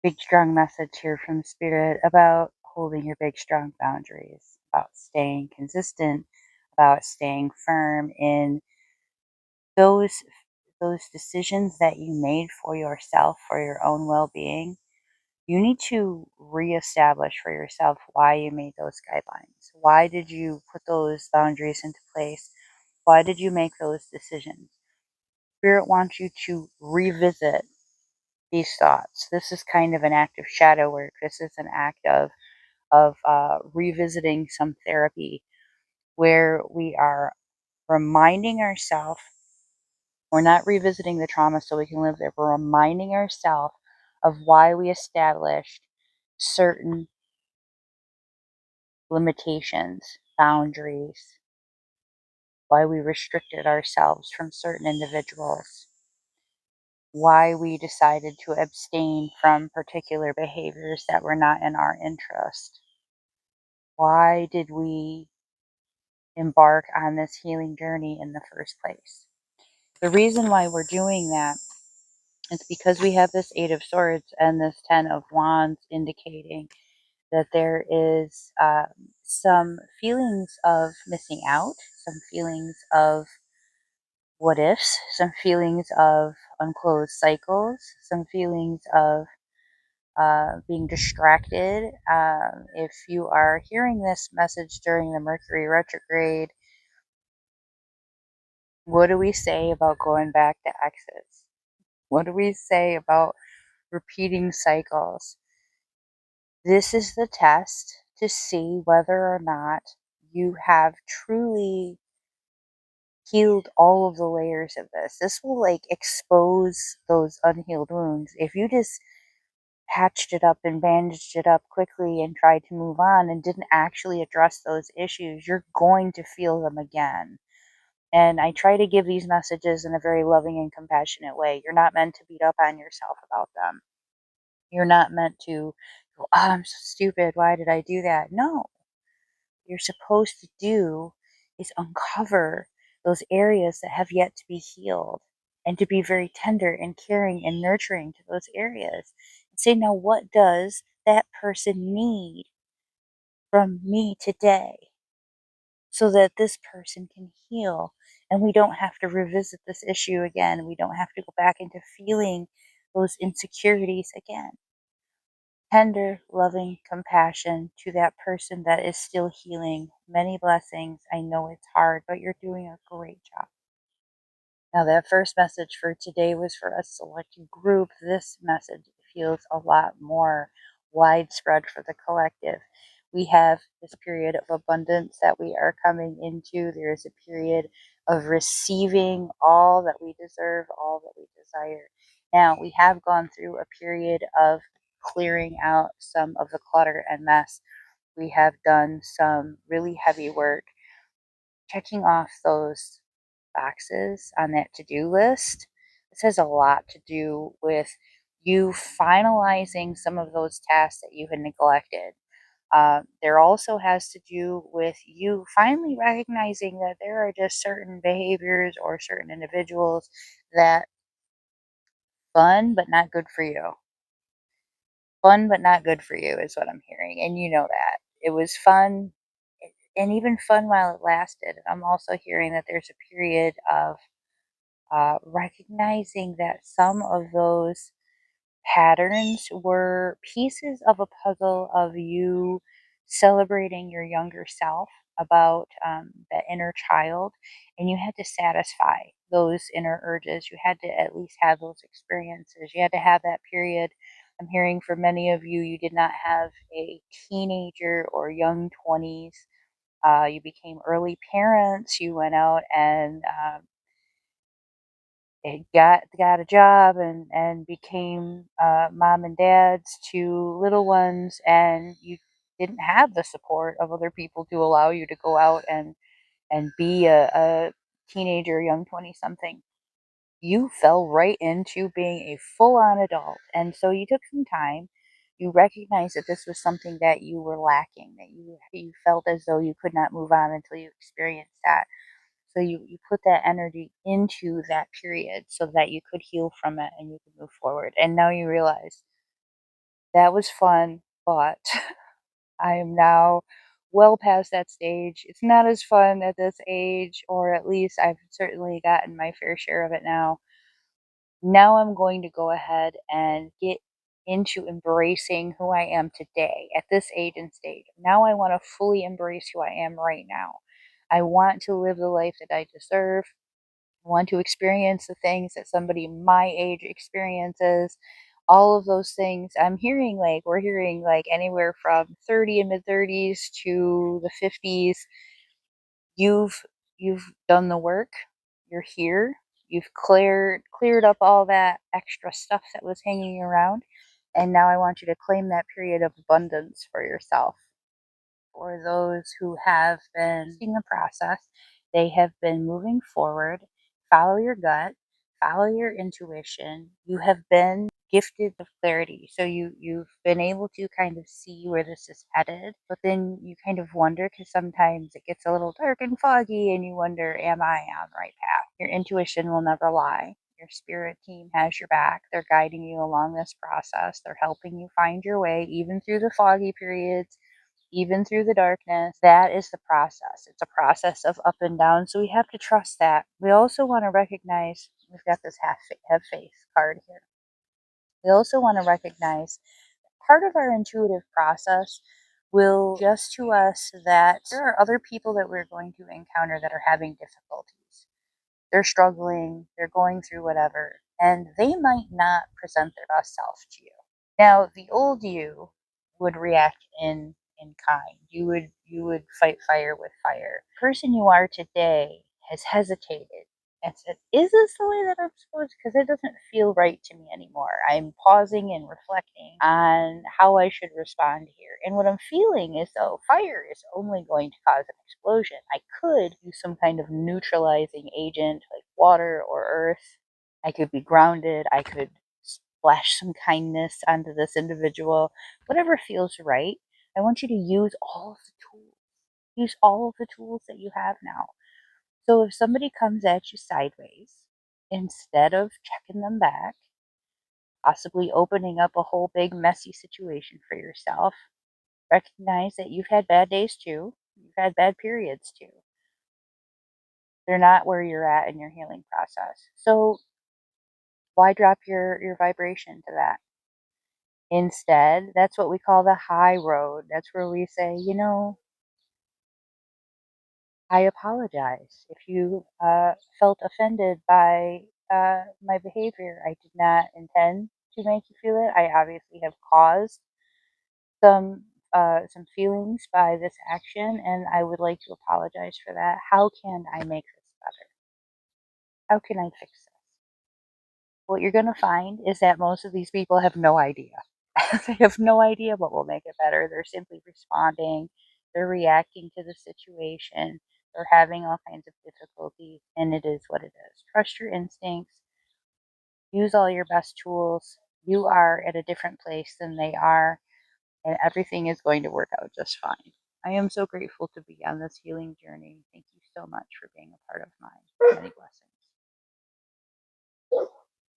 big, strong message here from Spirit about holding your big, strong boundaries, about staying consistent, about staying firm in those those decisions that you made for yourself, for your own well-being. You need to reestablish for yourself why you made those guidelines. Why did you put those boundaries into place? Why did you make those decisions? Spirit wants you to revisit these thoughts. This is kind of an act of shadow work. This is an act of revisiting some therapy where we are reminding ourselves we're not revisiting the trauma so we can live there. We're reminding ourselves of why we established certain limitations, boundaries, why we restricted ourselves from certain individuals, why we decided to abstain from particular behaviors that were not in our interest. Why did we embark on this healing journey in the first place? The reason why we're doing that is because we have this Eight of Swords and this Ten of Wands indicating that there is some feelings of missing out, some feelings of what ifs, some feelings of unclosed cycles, some feelings of being distracted. If you are hearing this message during the Mercury retrograde, what do we say about going back to exits? What do we say about repeating cycles? This is the test to see whether or not you have truly healed all of the layers of this. This will like expose those unhealed wounds. If you just patched it up and bandaged it up quickly and tried to move on and didn't actually address those issues, you're going to feel them again. And I try to give these messages in a very loving and compassionate way. You're not meant to beat up on yourself about them. You're not meant to go, oh, I'm so stupid. Why did I do that? No. What you're supposed to do is uncover those areas that have yet to be healed and to be very tender and caring and nurturing to those areas. And say, now what does that person need from me today so that this person can heal and we don't have to revisit this issue again. We don't have to go back into feeling those insecurities again. Tender, loving compassion to that person that is still healing. Many blessings. I know it's hard, but you're doing a great job. Now, that first message for today was for a select group. This message feels a lot more widespread for the collective. We have this period of abundance that we are coming into. There is a period of receiving all that we deserve, all that we desire. Now, we have gone through a period of clearing out some of the clutter and mess. We have done some really heavy work checking off those boxes on that to-do list. This has a lot to do with you finalizing some of those tasks that you had neglected. There also has to do with you finally recognizing that there are just certain behaviors or certain individuals that fun but not good for you. Fun but not good for you is what I'm hearing, and you know that. It was fun, and even fun while it lasted. I'm also hearing that there's a period of recognizing that some of those patterns were pieces of a puzzle of you celebrating your younger self about that inner child, and you had to satisfy those inner urges. You had to at least have those experiences. You had to have that period. I'm hearing for many of you, you did not have a teenager or young 20s. You became early parents. You went out and got a job and became mom and dads to little ones, and you didn't have the support of other people to allow you to go out and be a teenager, young 20 something. You fell right into being a full on adult, and so you took some time. You recognized that this was something that you were lacking, that you felt as though you could not move on until you experienced that. So you put that energy into that period so that you could heal from it and you could move forward. And now you realize That was fun, but I am now well past that stage. It's not as fun at this age, or at least I've certainly gotten my fair share of it now. Now I'm going to go ahead and get into embracing who I am today at this age and stage. Now I want to fully embrace who I am right now. I want to live the life that I deserve. I want to experience the things that somebody my age experiences. All of those things. We're hearing like anywhere from 30 and mid 30s to the 50s. You've done the work. You're here. You've cleared up all that extra stuff that was hanging around. And now I want you to claim that period of abundance for yourself. For those who have been in the process, they have been moving forward. Follow your gut, follow your intuition. You have been gifted with clarity. So you've been able to kind of see where this is headed, but then you kind of wonder because sometimes it gets a little dark and foggy and you wonder, am I on the right path? Your intuition will never lie. Your spirit team has your back. They're guiding you along this process. They're helping you find your way, even through the foggy periods, even through the darkness. That is the process. It's a process of up and down. So we have to trust that. We also want to recognize we've got this have faith card here. We also want to recognize part of our intuitive process will suggest to us that there are other people that we're going to encounter that are having difficulties. They're struggling, they're going through whatever, and they might not present their best self to you. Now, the old you would react in kind. You would fight fire with fire. The person you are today has hesitated and said, "Is this the way that I'm supposed to? Because it doesn't feel right to me anymore." I'm pausing and reflecting on how I should respond here. And what I'm feeling is though fire is only going to cause an explosion. I could use some kind of neutralizing agent like water or earth. I could be grounded. I could splash some kindness onto this individual, whatever feels right. I want you to use all of the tools. Use all of the tools that you have now. So if somebody comes at you sideways, instead of checking them back, possibly opening up a whole big messy situation for yourself, recognize that you've had bad days too. You've had bad periods too. They're not where you're at in your healing process. So why drop your vibration to that? Instead, that's what we call the high road. That's where we say, I apologize. If you felt offended by my behavior, I did not intend to make you feel it. I obviously have caused some feelings by this action, and I would like to apologize for that. How can I make this better? How can I fix this? What you're going to find is that most of these people have no idea. They have no idea what will make it better. They're simply responding, they're reacting to the situation, they're having all kinds of difficulties, and it is what it is. Trust your instincts, use all your best tools. You are at a different place than they are, and everything is going to work out just fine. I am so grateful to be on this healing journey. Thank you so much for being a part of mine. Many blessings.